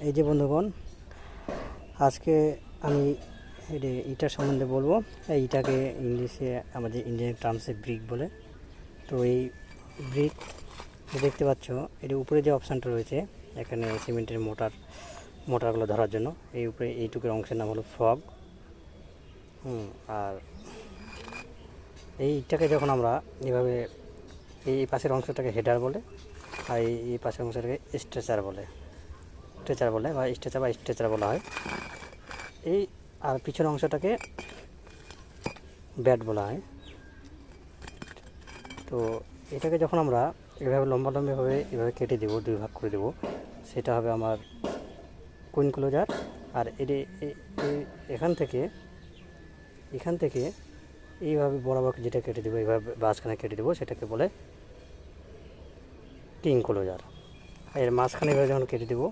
এই যে বন্ধুগণ, আজকে আমি ইটার সম্বন্ধে বলবো। এই ইটাকে ইংলিশে আমাদের ইন্ডিয়ান টার্মসে ব্রিক বলে। তো এই ব্রিক দেখতে পাচ্ছ, এর উপরে যে অপশানটা রয়েছে এখানে সিমেন্টের মোটারগুলো ধরার জন্য, এই উপরে এইটুকুর অংশের নাম হলো ফ্রগ। আর এই ইটটাকে যখন আমরা এভাবে এই পাশের অংশটাকে হেডার বলে, আর এই পাশের অংশটাকে স্ট্রেচার বলে বা স্ট্রেচার বলা হয়। এই আর পিছনের অংশটাকে ব্যাট বলা হয়। তো এটাকে যখন আমরা এভাবে লম্বাভাবে এভাবে কেটে দেবো, দুই ভাগ করে দেবো, সেটা হবে আমার কুইন ক্লোজার। আর এখান থেকে এইভাবে বরাবর যেটা কেটে দেবো, এইভাবে মাঝখানে কেটে দেবো, সেটাকে বলে কিং ক্লোজার। এর মাঝখানে এভাবে যখন কেটে দেবো